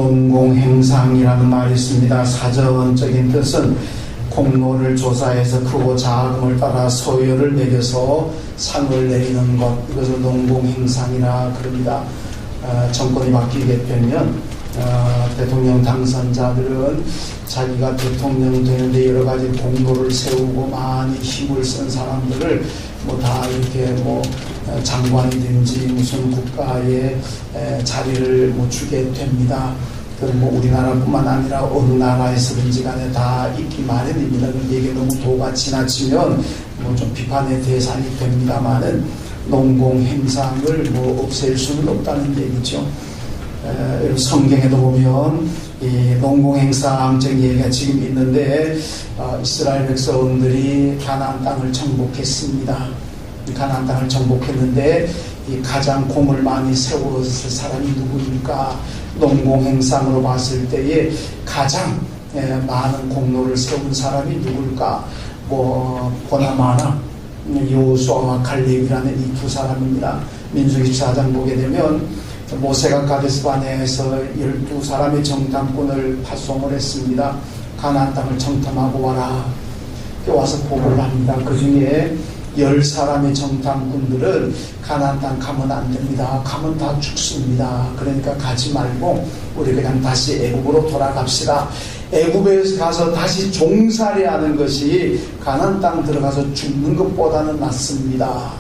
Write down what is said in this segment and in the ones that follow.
농공행상이라는 말이 있습니다. 사전적인 뜻은 공로를 조사해서 크고 작음을 따라 서열을 매겨서 상을 내리는 것, 이것을 농공행상이라 그럽니다. 정권이 바뀌게 되면 대통령 당선자들은 자기가 대통령 되는데 여러 가지 공로를 세우고 많이 힘을 쓴 사람들을 다 이렇게 장관이든지 무슨 국가의 자리를 주게 됩니다. 우리나라뿐만 아니라 어느 나라에서든지 간에 다 있기 마련입니다. 이게 너무 도가 지나치면 좀 비판의 대상이 됩니다만은 농공행상을 없앨 수는 없다는 얘기죠. 성경에도 보면 이 농공행상적 얘기가 지금 있는데 이스라엘 백성들이 가나안 땅을 정복했습니다. 가나안 땅을 정복했는데 이 가장 공을 많이 세웠을 사람이 누구입니까? 농공행상으로 봤을 때에 가장 많은 공로를 세운 사람이 누굴까? 보나마나 여호수아와 갈렙이라는 이 두 사람입니다. 민수기 14장 보게 되면 모세가 가데스바네에서 12사람의 정탐꾼을 파송을 했습니다. 가나안 땅을 정탐하고 와라. 와서 보고를 합니다. 그 중에 10사람의 정탐꾼들은 가나안 땅 가면 안 됩니다. 가면 다 죽습니다. 그러니까 가지 말고 우리 그냥 다시 애굽으로 돌아갑시다. 애굽에 가서 다시 종살이하는 것이 가나안 땅 들어가서 죽는 것보다는 낫습니다.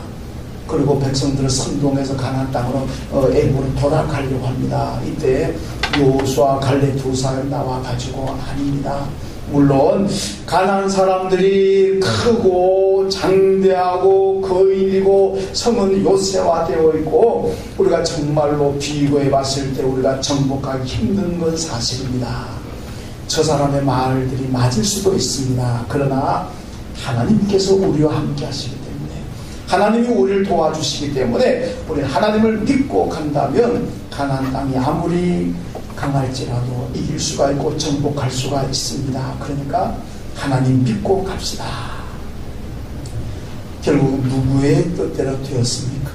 그리고 백성들을 선동해서 가나안 땅으로 애굽으로 돌아가려고 합니다. 이때 여호수아 갈렙 두 사람이 나와가지고 아닙니다. 물론 가나안 사람들이 크고 장대하고 거인이고 성은 요새화되어 있고 우리가 정말로 비교해 봤을 때 우리가 정복하기 힘든 건 사실입니다. 저 사람의 말들이 맞을 수도 있습니다. 그러나 하나님께서 우리와 함께 하시기 때문에 하나님이 우리를 도와주시기 때문에 우리는 하나님을 믿고 간다면 가나안 땅이 아무리 강할지라도 이길 수가 있고 정복할 수가 있습니다. 그러니까 하나님 믿고 갑시다. 결국 누구의 뜻대로 되었습니까?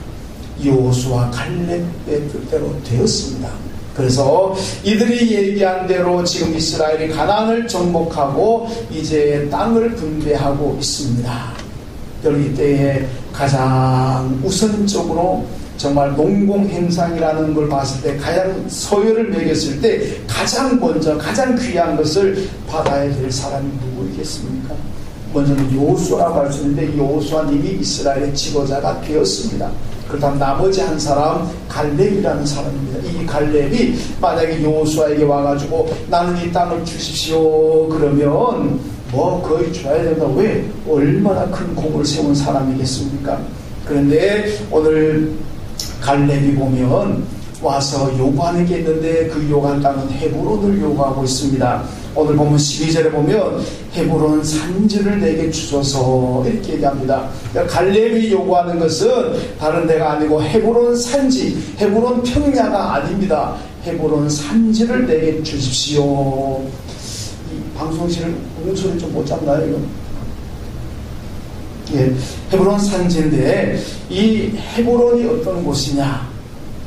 여호수아 갈렙의 뜻대로 되었습니다. 그래서 이들이 얘기한 대로 지금 이스라엘이 가나안을 정복하고 이제 땅을 분배하고 있습니다. 결국 이때에 가장 우선적으로 정말 농공행상이라는 걸 봤을 때 가장 서열을 매겼을 때 가장 먼저 가장 귀한 것을 받아야 될 사람이 누구이겠습니까? 먼저는 여호수아라고 할 수 있는데 여호수아님이 이스라엘의 지도자가 되었습니다. 그렇다면 나머지 한 사람 갈렙이라는 사람입니다. 이 갈렙이 만약에 여호수아에게 와가지고 나는 이 땅을 주십시오 그러면 거의 줘야 된다. 왜? 얼마나 큰 공을 세운 사람이겠습니까? 그런데 오늘 갈렙이 보면 와서 요구하는 게 있는데 그 요구한 땅은 헤브론을 요구하고 있습니다. 오늘 보면 12절에 보면 헤브론 산지를 내게 주소서 이렇게 얘기합니다. 그러니까 갈렙이 요구하는 것은 다른 데가 아니고 헤브론 산지, 헤브론 평야가 아닙니다. 헤브론 산지를 내게 주십시오. 이 방송실을 음소리 좀 못 잡나요 이거? 예, 헤브론 산지인데 이 헤브론이 어떤 곳이냐?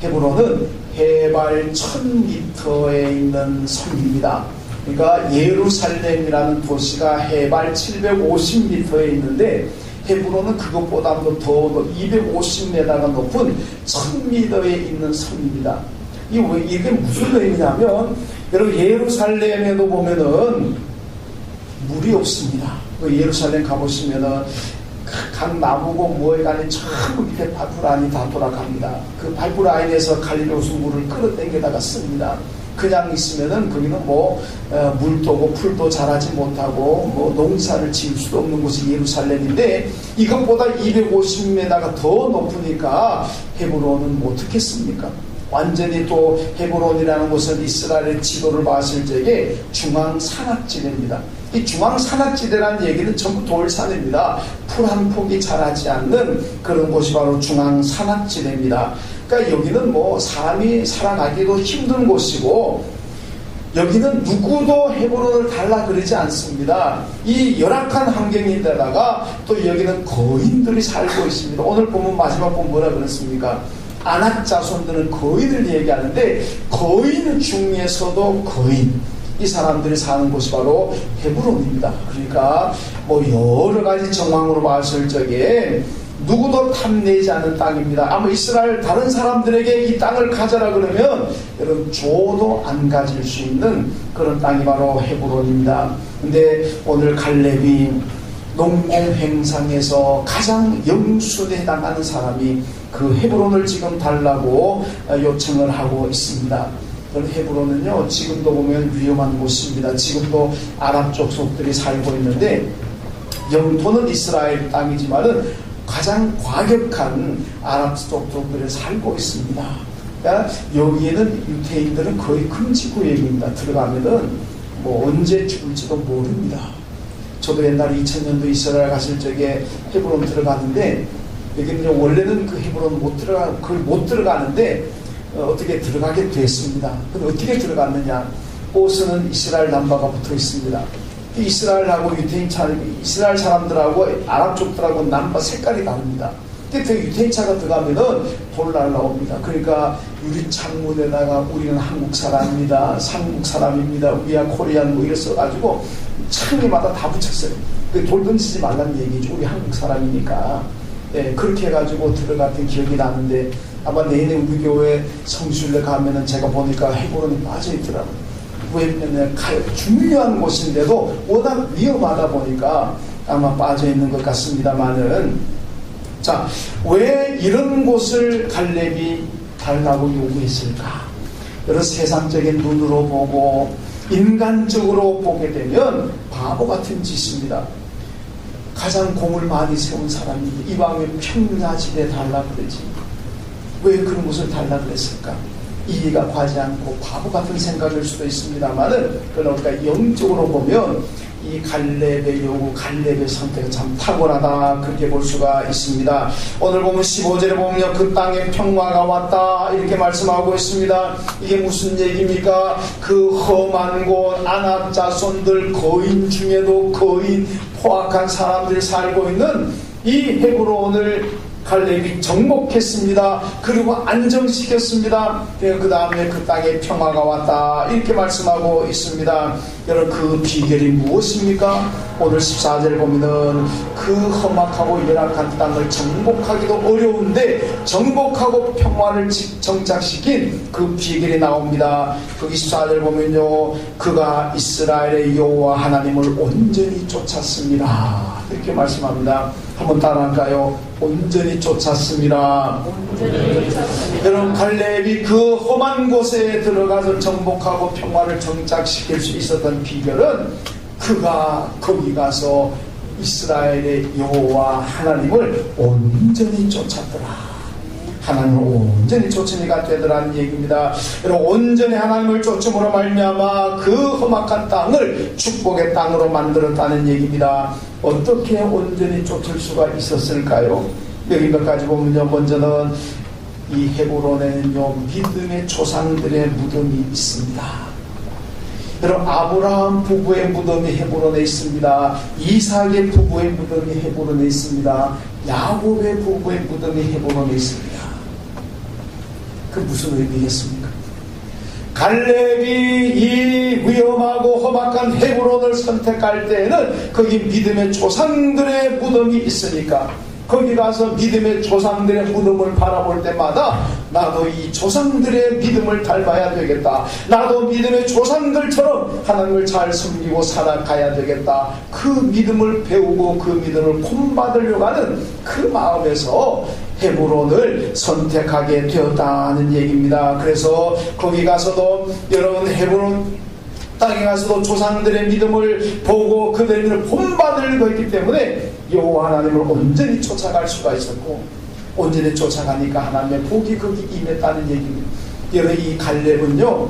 헤브론은 해발 1000m에 있는 섬입니다. 그러니까 예루살렘이라는 도시가 해발 750m에 있는데 헤브론은 그것보다도 더 250m가 높은 1000m에 있는 섬입니다. 이게 무슨 의미냐면 여러분 예루살렘에도 보면은 물이 없습니다. 예루살렘 가보시면은 각 나무고 뭐에 간에 전부 밑에 파이프라인이 다 돌아갑니다. 그 파이프라인에서 갈릴리호수 물을 끌어당겨다가 씁니다. 그냥 있으면은 거기는 물도 없고 풀도 자라지 못하고 농사를 지을 수도 없는 곳이 예루살렘인데 이것보다 250m가 더 높으니까 헤브론은 어떻겠습니까? 완전히 또 헤브론이라는 곳은 이스라엘의 지도를 봤을 적에 중앙산악지대입니다. 이 중앙산악지대라는 얘기는 전부 돌산입니다. 풀 한 폭이 자라지 않는 그런 곳이 바로 중앙산악지대입니다. 그러니까 여기는 사람이 살아가기도 힘든 곳이고 여기는 누구도 헤브론을 달라 그러지 않습니다. 이 열악한 환경인데다가 또 여기는 거인들이 살고 있습니다. 오늘 보면 마지막 보면 뭐라 그랬습니까? 아낙 자손들은 거인을 얘기하는데 거인 중에서도 거인, 이 사람들이 사는 곳이 바로 헤브론입니다. 그러니까 뭐 여러 가지 정황으로 봤을 적에 누구도 탐내지 않은 땅입니다. 아마 이스라엘 다른 사람들에게 이 땅을 가져라 그러면 여러분 줘도 안 가질 수 있는 그런 땅이 바로 헤브론입니다. 근데 오늘 갈렙이 농공행상에서 가장 영순에 해당하는 사람이 그 헤브론을 지금 달라고 요청을 하고 있습니다. 헤브론은요 지금도 보면 위험한 곳입니다. 지금도 아랍 족속들이 살고 있는데 영토는 이스라엘 땅이지만은 가장 과격한 아랍 족속들이 살고 있습니다. 그러니까 여기에는 유태인들은 거의 금지 구역입니다. 들어가면은 뭐 언제 죽을지도 모릅니다. 저도 옛날에 2000년도 이스라엘 갔을 적에 헤브론 들어갔는데 여기는 원래는 그 헤브론 못 들어가는데 어떻게 들어가게 됐습니다. 근데 어떻게 들어갔느냐? 옷은 이스라엘 남바가 붙어 있습니다. 이스라엘하고 이스라엘 사람들하고 아랍 족들하고 남바 색깔이 다릅니다. 그때 유태인차가 들어가면은 돌 날라옵니다. 그러니까 유리 창문에다가 우리는 한국 사람입니다. 한국 사람입니다. We are Korean 뭐 이래 써가지고 창문마다 다 붙였어요. 돌 던지지 말라는 얘기죠. 우리 한국 사람이니까. 예, 그렇게 해가지고 들어갔던 기억이 나는데 아마 내내 우리 교회 성수일에 가면은 제가 보니까 헤브론이 빠져있더라고요. 왜냐면 중요한 곳인데도 워낙 위험하다 보니까 아마 빠져있는 것 같습니다만은 자, 왜 이런 곳을 갈렙이 달라고 요구했을까? 여러 세상적인 눈으로 보고 인간적으로 보게 되면 바보 같은 짓입니다. 가장 공을 많이 세운 사람이 이왕에 평야지대 달라 그러지. 왜 그런 곳을 달라 그랬을까? 이해가 가지 않고 바보 같은 생각일 수도 있습니다만은 그러니까 영적으로 보면 이 갈렙의 요구, 갈렙의 선택은 참 탁월하다 그렇게 볼 수가 있습니다. 오늘 보면 15절에 보면 그 땅에 평화가 왔다 이렇게 말씀하고 있습니다. 이게 무슨 얘기입니까? 그 험한 곳 아낙 자손들 거인 중에도 거인 포악한 사람들이 살고 있는 이 헤브론을 갈렙이 정복했습니다. 그리고 안정시켰습니다. 그 다음에 그 땅에 평화가 왔다 이렇게 말씀하고 있습니다. 여러분 그 비결이 무엇입니까? 오늘 14절 보면은 그 험악하고 열악한 땅을 정복하기도 어려운데 정복하고 평화를 정착시킨 그 비결이 나옵니다. 그 24절 보면요 그가 이스라엘의 여호와 하나님을 온전히 쫓았습니다 이렇게 말씀합니다. 한번 따라할까요? 온전히 쫓았습니다. 여러분 갈렙이 그 험한 곳에 들어가서 정복하고 평화를 정착시킬 수 있었던 비결은 그가 거기 가서 이스라엘의 여호와 하나님을 온전히 쫓았더라. 하나님을 온전히 쫓으니까 되더라는 얘기입니다. 여러분 온전히 하나님을 쫓음으로 말미암아 그 험악한 땅을 축복의 땅으로 만들었다는 얘기입니다. 어떻게 온전히 쫓을 수가 있었을까요? 여기 몇 가지 보면요. 먼저는 이 헤브론에는요 믿음의 조상들의 무덤이 있습니다. 여러분 아브라함 부부의 무덤이 헤브론에 있습니다. 이삭의 부부의 무덤이 헤브론에 있습니다. 야곱의 부부의 무덤이 헤브론에 있습니다. 그 무슨 의미겠습니까? 갈렙이 이 위험하고 험악한 헤브론을 선택할 때에는 거기 믿음의 조상들의 무덤이 있으니까 거기 가서 믿음의 조상들의 무덤을 바라볼 때마다 나도 이 조상들의 믿음을 닮아야 되겠다. 나도 믿음의 조상들처럼 하나님을 잘 섬기고 살아가야 되겠다. 그 믿음을 배우고 그 믿음을 본받으려고 하는 그 마음에서 헤브론을 선택하게 되었다는 얘기입니다. 그래서 거기 가서도 여러분 헤브론 땅에 가서도 조상들의 믿음을 보고 그들을 본받으려고 했기 때문에 여호와 하나님을 온전히 쫓아갈 수가 있었고 온전히 쫓아가니까 하나님의 복이 거기 임했다는 얘기입니다. 여러분 이 갈렙은요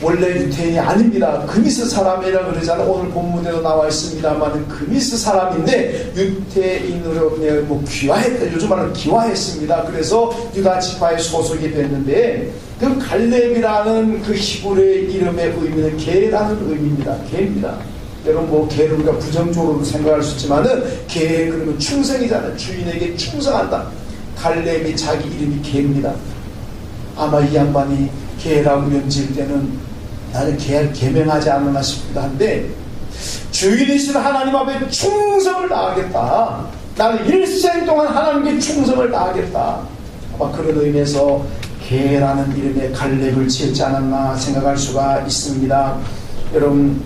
원래 유태인이 아닙니다. 그미스 사람이라 그러잖아요. 오늘 본문에도 나와 있습니다만 그미스 사람인데 유태인으로 뭐 귀화했다. 요즘 말은 귀화했습니다. 그래서 유다 지파에 소속이 됐는데 그 갈렙이라는 그 히브리의 이름의 의미는 개라는 의미입니다. 개입니다. 여러분 뭐 개를 우리가 부정적으로 생각할 수 있지만은 개 그러면 충성이잖아요. 주인에게 충성한다. 갈렙이 자기 이름이 개입니다. 아마 이 양반이 개라고 면질 때는 나는 개명하지 않았나 싶기도 한데, 주인이신 하나님 앞에 충성을 다하겠다, 나는 일생 동안 하나님께 충성을 다하겠다, 아마 그런 의미에서 개라는 이름의 갈렙을 지었지 않았나 생각할 수가 있습니다. 여러분,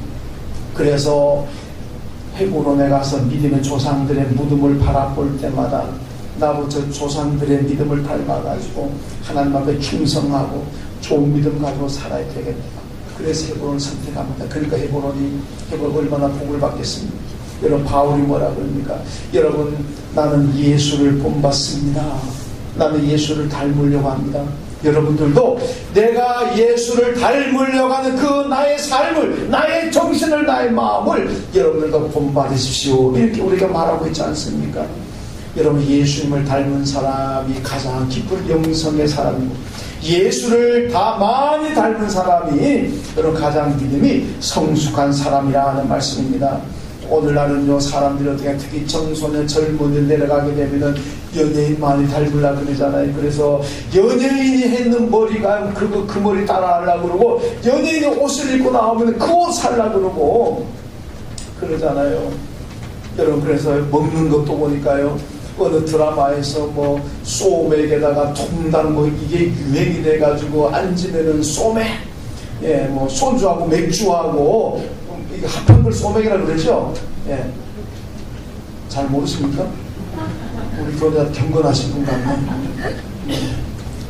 그래서 헤브론에 가서 믿음의 조상들의 무덤을 바라볼 때마다 나도 저 조상들의 믿음을 닮아가지고 하나님 앞에 충성하고 좋은 믿음 가지고 살아야 되겠다. 그래서 헤브론을 선택합니다. 그러니까 헤브론 얼마나 복을 받겠습니까? 여러분, 바울이 뭐라 그럽니까? 여러분, 나는 예수를 본받습니다. 나는 예수를 닮으려고 합니다. 여러분들도 내가 예수를 닮으려고 하는 그 나의 삶을, 나의 정신을, 나의 마음을 여러분들도 본받으십시오. 이렇게 우리가 말하고 있지 않습니까? 여러분, 예수님을 닮은 사람이 가장 깊은 영성의 사람이고, 예수를 다 많이 닮은 사람이 여러분 가장 믿음이 성숙한 사람이라는 말씀입니다. 오늘날은요, 사람들이 어떻게, 특히 청소년 젊은이 내려가게 되면은 연예인 많이 닮으려 그러잖아요. 그래서 연예인이 했는 머리가 그 머리 따라 하려고 그러고, 연예인이 옷을 입고 나오면 그 옷 살려고 그러고 그러잖아요. 여러분, 그래서 먹는 것도 보니까요, 어느 드라마에서 뭐 소맥에다가 통당 뭐 이게 유행이 돼가지고 앉으면은 소맥, 예, 뭐 소주하고 맥주하고 이게 합한 걸 소맥이라고 그러죠. 예, 잘 모르십니까? 우리 교회가 경건하신 분 같네.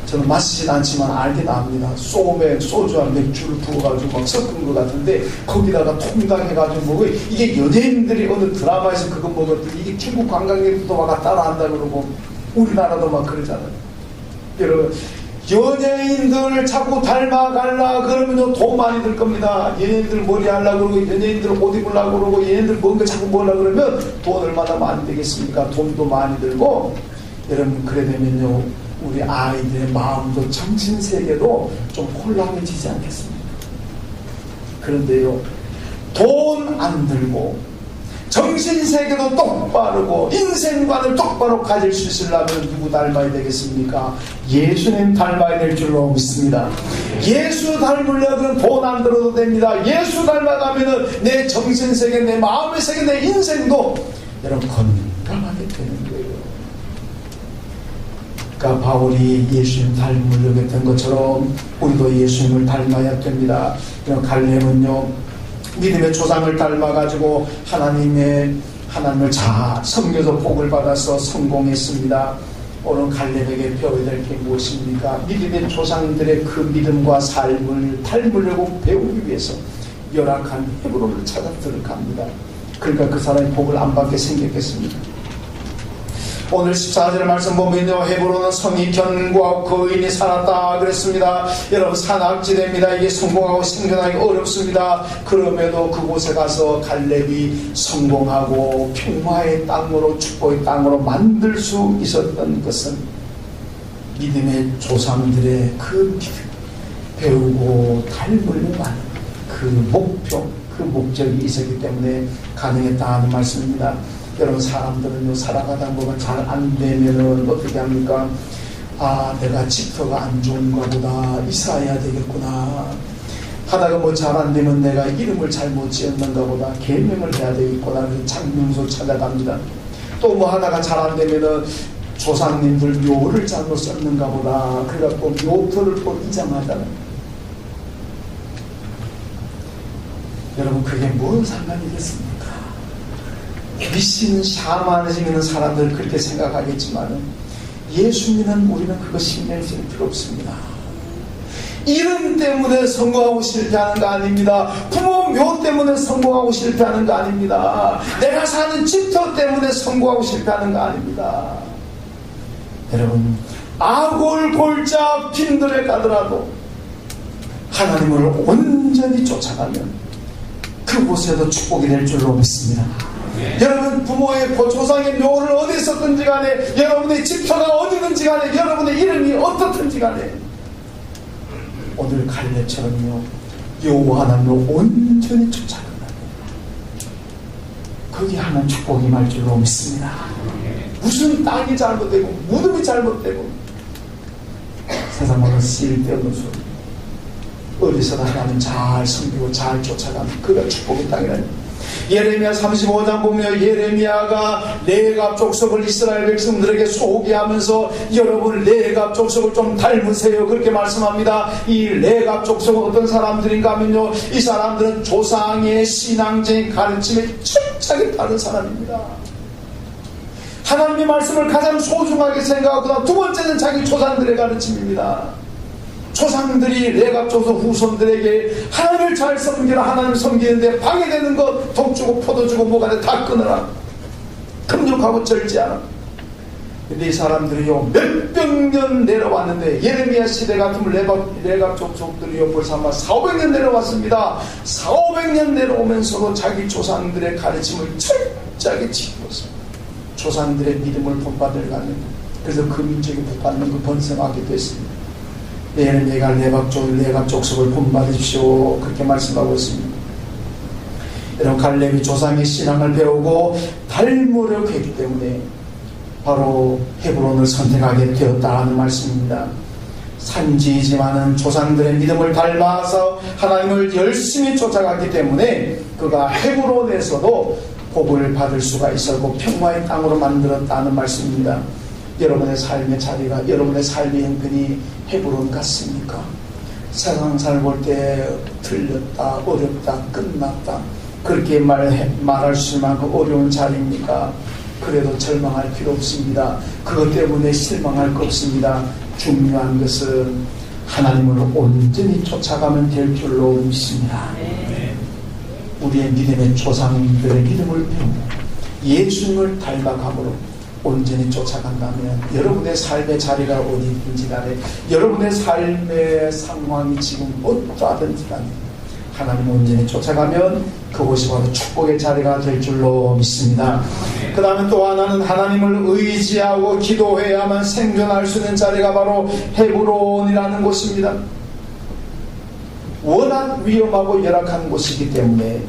저는 마시진 않지만 알긴 압니다. 소맥, 소주와 맥주를 부어가지고 막 섞은 것 같은데, 거기다가 통당해가지고 뭐 이게 연예인들이 어느 드라마에서 그거 먹었더니 이게 중국 관광객들도 막 따라한다 그러고, 우리나라도 막 그러잖아요. 여러분, 연예인들 자꾸 닮아갈라 그러면 돈 많이 들 겁니다. 연예인들 머리 하려고 그러고, 연예인들 옷 입으려고 그러고, 연예인들 뭔가 자꾸 뭐하려고 그러면 돈 얼마나 많이 되겠습니까? 돈도 많이 들고. 여러분, 그래 되면요, 우리 아이들의 마음도 정신세계도 좀 혼란해지지 않겠습니까? 그런데요, 돈 안 들고 정신세계도 똑바르고 인생관을 똑바로 가질 수 있으려면 누구 닮아야 되겠습니까? 예수님 닮아야 될 줄로 믿습니다. 예수 닮으려면 돈 안 들어도 됩니다. 예수 닮아가면은 내 정신세계, 내 마음의 세계, 내 인생도 여러분 건강하게 되는 거예요. 그러니까 바울이 예수님 닮으려고 했던 것처럼 우리도 예수님을 닮아야 됩니다. 갈렙은요, 믿음의 조상을 닮아가지고 하나님을 잘 섬겨서 복을 받아서 성공했습니다. 오늘 갈렙에게 배워야 될 게 무엇입니까? 믿음의 조상들의 그 믿음과 삶을 닮으려고 배우기 위해서 열악한 헤브론을 찾아 들어갑니다. 그러니까 그 사람이 복을 안 받게 생겼겠습니다. 오늘 14절의 말씀 보면요, 헤브론은 성이 견고하고 거인이 살았다 그랬습니다. 여러분, 산악지대입니다. 이게 성공하고 생존하기 어렵습니다. 그럼에도 그곳에 가서 갈렙이 성공하고 평화의 땅으로, 축복의 땅으로 만들 수 있었던 것은 믿음의 조상들의 그 믿음, 배우고 닮으려고 하는 그 목표, 그 목적이 있었기 때문에 가능했다는 말씀입니다. 여러분, 사람들은요, 살아가다 보면 잘 안 되면은 어떻게 합니까? 아, 내가 집터가 안 좋은가 보다, 이사해야 되겠구나 하다가 뭐 잘 안 되면 내가 이름을 잘못 지었는가 보다, 계명을 해야 되겠구나, 장명소 찾아갑니다. 또 뭐 하다가 잘 안 되면은 조상님들 묘를 잘못 썼는가 보다, 그래갖고 묘터를 또 이장하잖아요. 여러분, 그게 뭔 상관이겠습니까? 귀신, 샤머니즘 사람들 그렇게 생각하겠지만 예수님은 우리는 그거 신경 쓸 필요 없습니다. 이름 때문에 성공하고 실패하는 거 아닙니다. 부모 묘 때문에 성공하고 실패하는 거 아닙니다. 내가 사는 집터 때문에 성공하고 실패하는 거 아닙니다. 여러분, 아골골자 빈들에 가더라도 하나님을 온전히 쫓아가면 그곳에도 축복이 될 줄로 믿습니다. 여러분, 부모의 조상의 묘를 어디 있었든지 간에, 여러분의 집터가 어디든지 간에, 여러분의 이름이 어떻든지 간에, 오늘 갈렙처럼요, 여호와 하나님을 온전히 쫓아간다, 거기 하는 축복이 임할 줄로 믿습니다. 무슨 땅이 잘못되고 무덤이 잘못되고 세상으로 쓸데없는 소리. 어디서나 하나님 잘 섬기고 잘 쫓아가는 그가 축복의 땅이라니. 예레미야 35장 보면 예레미야가 레갑 족속을 이스라엘 백성들에게 소개하면서 여러분 레갑 족속을 좀 닮으세요 그렇게 말씀합니다. 이 레갑 족속은 어떤 사람들인가 하면요, 이 사람들은 조상의 신앙적인 가르침에 철저하게 따른 사람입니다. 하나님의 말씀을 가장 소중하게 생각하고 두 번째는 자기 조상들의 가르침입니다. 조상들이 레갑 족속 후손들에게 하나님을 잘 섬기라, 하나님을 섬기는데 방해되는 것, 독 주고 포도 주고 뭐가 돼 다 끊어라, 금욕하고 절제하라. 근데 이 사람들이요 몇백 년 내려왔는데, 예레미야 시대 같으면 레갑 족속들이요 벌써 아마 400년 내려왔습니다. 400년 내려오면서도 자기 조상들의 가르침을 철저하게 지켰습니다. 조상들의 믿음을 본받을 가는, 그래서 그 민족이 복받는 그 번성하게 됐습니다. 예레미야가 레갑 족속을 본받으십시오 그렇게 말씀하고 있습니다. 여러분, 갈렙이 조상의 신앙을 배우고 닮으려고 했기 때문에 바로 헤브론을 선택하게 되었다는 말씀입니다. 산지이지만은 조상들의 믿음을 닮아서 하나님을 열심히 쫓아갔기 때문에 그가 헤브론에서도 복을 받을 수가 있었고 평화의 땅으로 만들었다는 말씀입니다. 여러분의 삶의 자리가, 여러분의 삶의 형편이 헤브론 같습니까? 세상 살볼 때 틀렸다, 어렵다, 끝났다 그렇게 말할 수 있을 만큼 어려운 자리입니까? 그래도 절망할 필요 없습니다. 그것 때문에 실망할 거 없습니다. 중요한 것은 하나님을 온전히 쫓아가면 될 줄로 믿습니다. 우리의 믿음의 조상들의 믿음을 배우고 예수님을 닮아감으로 온전히 쫓아간다면 여러분의 삶의 자리가 어디든지 간에, 여러분의 삶의 상황이 지금 어떠하든지 간에 하나님을 온전히 쫓아가면 그곳이 바로 축복의 자리가 될 줄로 믿습니다. 그 다음에 또 하나는 하나님을 의지하고 기도해야만 생존할 수 있는 자리가 바로 헤브론이라는 곳입니다. 워낙 위험하고 열악한 곳이기 때문에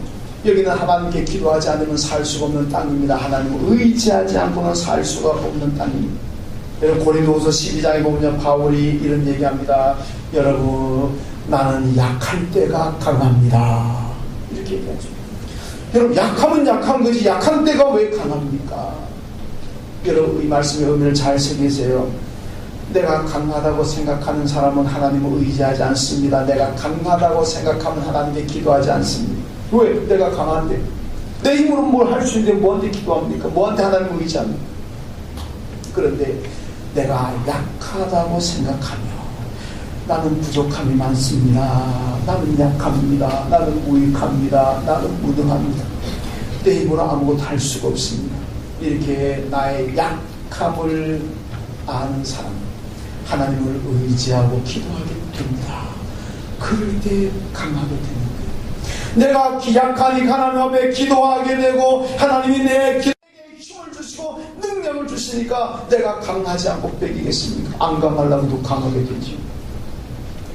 여기는 하나님께 기도하지 않으면 살 수가 없는 땅입니다. 하나님을 의지하지 않고는 살 수가 없는 땅입니다. 여러분, 고린도후서 12장에 보면 바울이 이런 얘기합니다. 여러분, 나는 약할 때가 강합니다 이렇게 얘기하죠. 여러분, 약하면 약한 거지 약한 때가 왜 강합니까? 여러분, 이 말씀의 의미를 잘 새기세요. 내가 강하다고 생각하는 사람은 하나님을 의지하지 않습니다. 내가 강하다고 생각하면 하나님께 기도하지 않습니다. 왜? 내가 강한데, 내 힘으로 뭘 할 수 있는데 뭐한테 기도합니까? 뭐한테 하나님을 의지합니까? 그런데 내가 약하다고 생각하며 나는 부족함이 많습니다, 나는 약합니다, 나는 무익합니다, 나는 무능합니다, 내 힘으로 아무것도 할 수가 없습니다, 이렇게 나의 약함을 아는 사람, 하나님을 의지하고 기도하게 됩니다. 그럴 때 강하게 됩니다. 내가 약하니 하나님 앞에 기도하게 되고 하나님이 내 기도에 힘을 주시고 능력을 주시니까 내가 강하지 않고 빼기겠습니까? 안 강하려고도 강하게 되죠.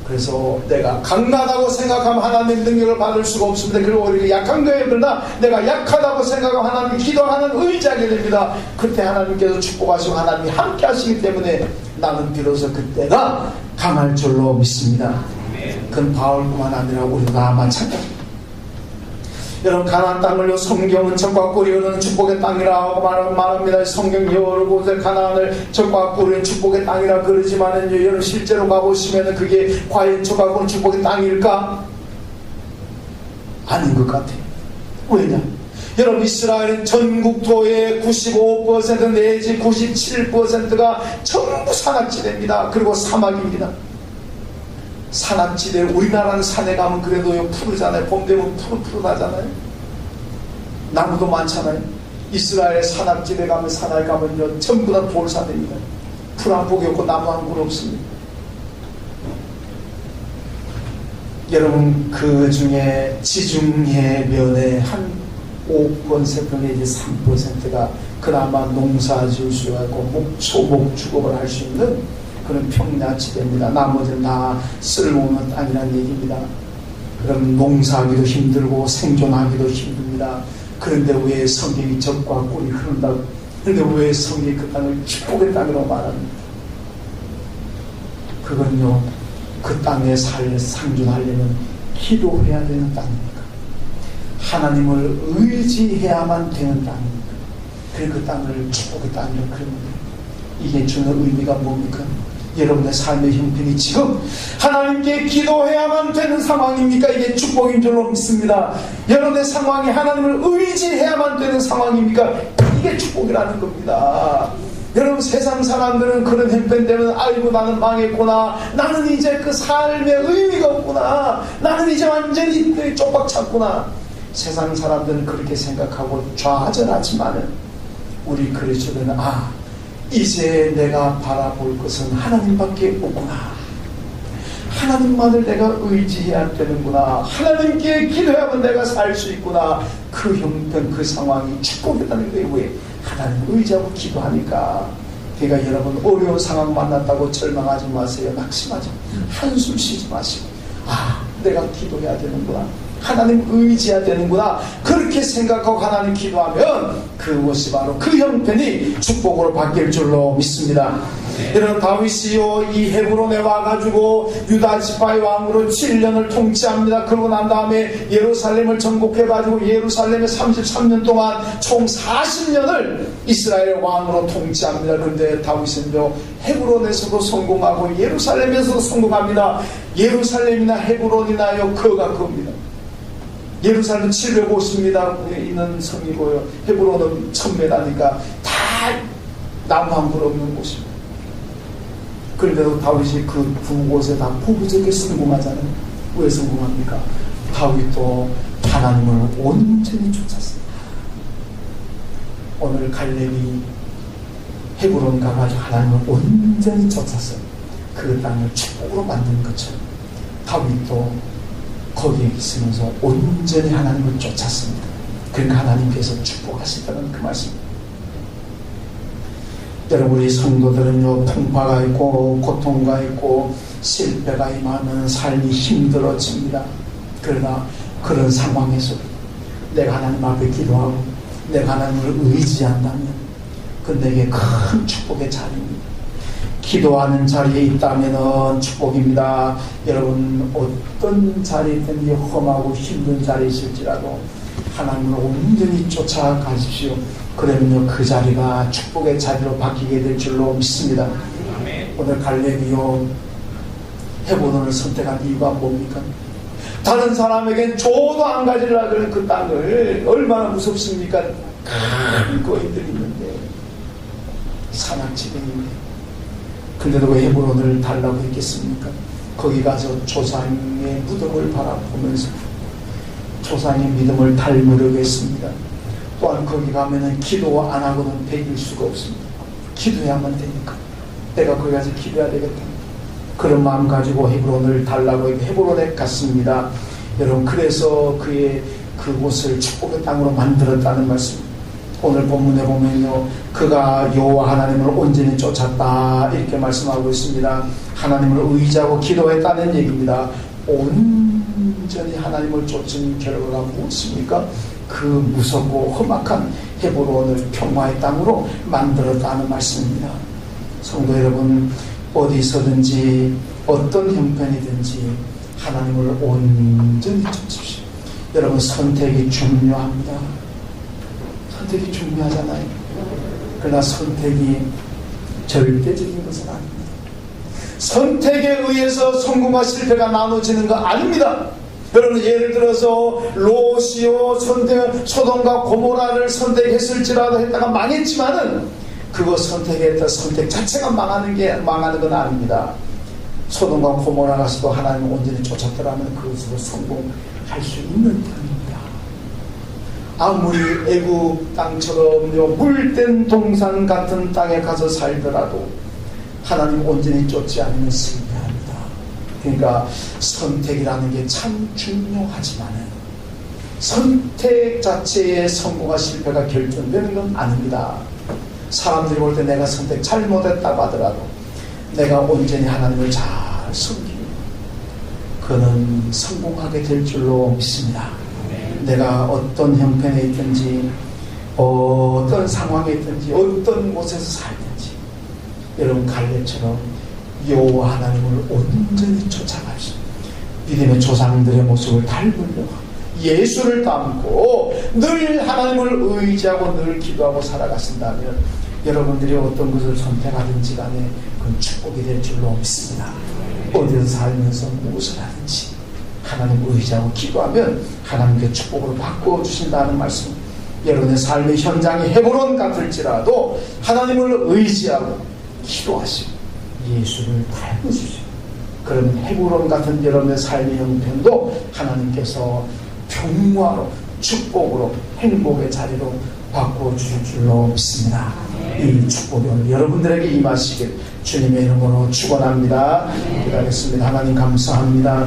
그래서 내가 강하다고 생각하면 하나님의 능력을 받을 수가 없습니다. 그리고 오히려 약한 거예요. 그러나 내가 약하다고 생각하면 하나님 기도하는 의지하게 됩니다. 그때 하나님께서 축복하시고 하나님이 함께 하시기 때문에 나는 비로소 그때가 강할 줄로 믿습니다. 그건 바울뿐만 아니라 우리 다 마찬가지입니다. 여러분, 가나안 땅을요, 성경은 젖과 꿀이 흐르는 축복의 땅이라고 말합니다. 성경 여러 곳에 가나안을 젖과 꿀이 축복의 땅이라 그러지만은요, 여러분 실제로 가보시면은 그게 과연 젖과 꿀은 축복의 땅일까? 아닌 것 같아요. 왜냐? 여러분, 이스라엘은 전국토의 95% 내지 97%가 전부 산악지대입니다. 그리고 사막입니다. 산악지대, 우리나라는 산에 가면 그래도 푸르잖아요. 봄 되면 푸릇푸릇하잖아요. 나무도 많잖아요. 이스라엘 산악지대 가면, 산에 가면요 전부 다 돌산입니다. 풀 한 폭이 없고 나무 한 그루 없습니다. 여러분, 그 중에 지중해 면에 한 5% 내지 3%가 그나마 농사 지을 수 있고 소목 주거를 할 수 있는 그런 평야지대입니다. 나머지는 다 쓸모없는 땅이라는 얘기입니다. 그럼 농사하기도 힘들고 생존하기도 힘듭니다. 그런데 왜 성경이 젖과 꿀이 흐른다고? 그런데 왜 성경이 그 땅을 축복의 땅이라고 말합니까? 그건요, 그 땅에 상존하려면 기도해야 되는 땅입니까? 하나님을 의지해야만 되는 땅입니까? 그리고 그 땅을 축복의 땅이라 그런 거예요. 이게 주는 의미가 뭡니까? 여러분의 삶의 형편이 지금 하나님께 기도해야만 되는 상황입니까? 이게 축복인 줄로 믿습니다. 여러분의 상황이 하나님을 의지해야만 되는 상황입니까? 이게 축복이라는 겁니다. 여러분, 세상 사람들은 그런 형편 되면 아이고 나는 망했구나, 나는 이제 그 삶의 의미가 없구나, 나는 이제 완전히 쪽박찼구나, 세상 사람들은 그렇게 생각하고 좌절하지만은 우리 그리스도는 이제 내가 바라볼 것은 하나님밖에 없구나, 하나님만을 내가 의지해야 되는구나, 하나님께 기도하면 내가 살 수 있구나, 그 형편 그 상황이 축복이라는 거예요. 왜? 하나님을 의지하고 기도하니까. 그러니까 여러분, 어려운 상황 만났다고 절망하지 마세요. 낙심하지 마세요. 한숨 쉬지 마시고 내가 기도해야 되는구나, 하나님 의지해야 되는구나, 그렇게 생각하고 하나님 기도하면 그것이 바로 그 형편이 축복으로 바뀔 줄로 믿습니다. 여러분, 다윗이요 이 헤브론에 와가지고 유다 지파의 왕으로 7년을 통치합니다. 그러고 난 다음에 예루살렘을 정복해가지고 예루살렘에 33년 동안 총 40년을 이스라엘 왕으로 통치합니다. 그런데 다윗은요 헤브론에서도 성공하고 예루살렘에서도 성공합니다. 예루살렘이나 헤브론이나요 그가 그겁니다. 예루살렘은 750m 있는 성이고요, 헤브론은 1000m니까 다 나무 한 그루 없는 곳입니다. 그런데도 다윗이 그 두 곳에 다 부부적에 성공하잖아요. 왜 성공합니까? 다윗도 하나님을 온전히 쫓았습니다. 오늘 갈렙이 헤브론 가가지고 하나님을 온전히 쫓았어요. 그 땅을 축복으로 만든 것처럼 다윗도 거기에 있으면서 온전히 하나님을 쫓았습니다. 그러니까 하나님께서 축복하시다는 그 말씀입니다. 여러분, 우리 성도들은요 풍파가 있고 고통가 있고 실패가 임하면 삶이 힘들어집니다. 그러나 그런 상황에서 내가 하나님 앞에 기도하고 내가 하나님을 의지한다면 그 내게 큰 축복의 자리입니다. 기도하는 자리에 있다면 축복입니다. 여러분, 어떤 자리든지 험하고 힘든 자리에 있을지라도 하나님을 온전히 쫓아가십시오. 그러면요 그 자리가 축복의 자리로 바뀌게 될 줄로 믿습니다. 오늘 갈렙이요 헤브론을 선택한 이유가 뭡니까? 다른 사람에겐 줘도 안 가지려고 하는 그 땅을 얼마나 무섭습니까? 큰 거인들이 있는데, 산악지대인데, 근데도 왜 헤브론을 달라고 했겠습니까? 거기 가서 조상의 무덤을 바라보면서 조상의 믿음을 닮으려고 했습니다. 또한 거기 가면은 기도 안 하고는 배길 수가 없습니다. 기도해야만 되니까 내가 거기 가서 기도해야 되겠다, 그런 마음 가지고 헤브론을 달라고 헤브론에 갔습니다. 여러분, 그래서 그의 그곳을 축복의 땅으로 만들었다는 말씀입니다. 오늘 본문에 보면요 그가 여호와 하나님을 온전히 쫓았다 이렇게 말씀하고 있습니다. 하나님을 의지하고 기도했다는 얘기입니다. 온전히 하나님을 쫓은 결과가 무엇입니까? 그 무섭고 험악한 헤브론을 평화의 땅으로 만들었다는 말씀입니다. 성도 여러분, 어디서든지 어떤 형편이든지 하나님을 온전히 쫓으십시오. 여러분, 선택이 중요합니다. 선택이 중요하잖아요. 그러나 선택이 절대적인 것은 아닙니다. 선택에 의해서 성공과 실패가 나눠지는 거 아닙니다. 여러분, 예를 들어서 롯이요 소돔과 고모라를 선택했을지라도 했다가 망했지만은 그거 선택했다 선택 자체가 망하는 건 아닙니다. 소돔과 고모라 가서도 하나님을 온전히 쫓았더라면 그것으로 성공할 수 있는 땅입니다. 아무리 애굽 땅처럼 물된 동산 같은 땅에 가서 살더라도 하나님 온전히 쫓지 않으면 실패합니다. 그러니까 선택이라는 게 참 중요하지만은 선택 자체에 성공과 실패가 결정되는 건 아닙니다. 사람들이 볼 때 내가 선택 잘못했다고 하더라도 내가 온전히 하나님을 잘 섬기면 그는 성공하게 될 줄로 믿습니다. 내가 어떤 형편에 있든지 어떤 상황에 있든지 어떤 곳에서 살든지 여러분 갈렙처럼 여호와 하나님을 온전히 쫓아가시고 믿음의 조상들의 모습을 닮으려고 예수를 닮고 늘 하나님을 의지하고 늘 기도하고 살아가신다면 여러분들이 어떤 것을 선택하든지 간에 그건 축복이 될 줄로 믿습니다. 어디서 살면서 무엇을 하든지 하나님을 의지하고 기도하면 하나님께 축복으로 바꿔주신다는 말씀. 여러분의 삶의 현장이 헤브론 같을지라도 하나님을 의지하고 기도하시고 예수를 닮으시죠. 그러면 헤브론 같은 여러분의 삶의 형편도 하나님께서 평화로 축복으로 행복의 자리로 바꿔주실 줄로 믿습니다. 이 축복이 오늘 여러분들에게 임하시길 주님의 이름으로 축원합니다. 기도하겠습니다. 하나님 감사합니다.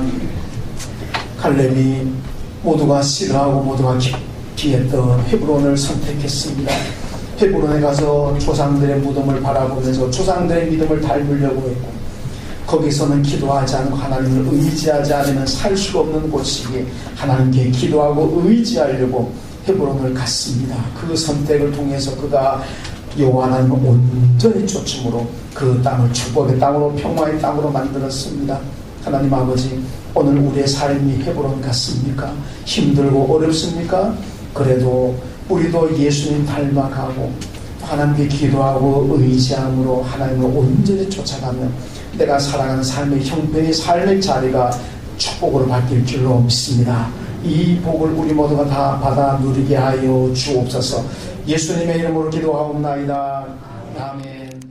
칼렙이 모두가 싫어하고 모두가 기피했던 헤브론을 선택했습니다. 헤브론에 가서 조상들의 무덤을 바라보면서 조상들의 믿음을 닮으려고 했고 거기서는 기도하지 않고 하나님을 의지하지 않으면 살 수가 없는 곳이기에 하나님께 기도하고 의지하려고 헤브론을 갔습니다. 그 선택을 통해서 그가 여호와 하나님을 온전히 쫓음으로 그 땅을 축복의 땅으로 평화의 땅으로 만들었습니다. 하나님 아버지, 오늘 우리의 삶이 헤브론 같습니까? 힘들고 어렵습니까? 그래도 우리도 예수님 닮아가고 하나님께 기도하고 의지함으로 하나님을 온전히 쫓아가면 내가 살아가는 삶의 형편이 삶의 자리가 축복으로 바뀔 줄로 믿습니다. 이 복을 우리 모두가 다 받아 누리게 하여 주옵소서. 예수님의 이름으로 기도하옵나이다. 아멘.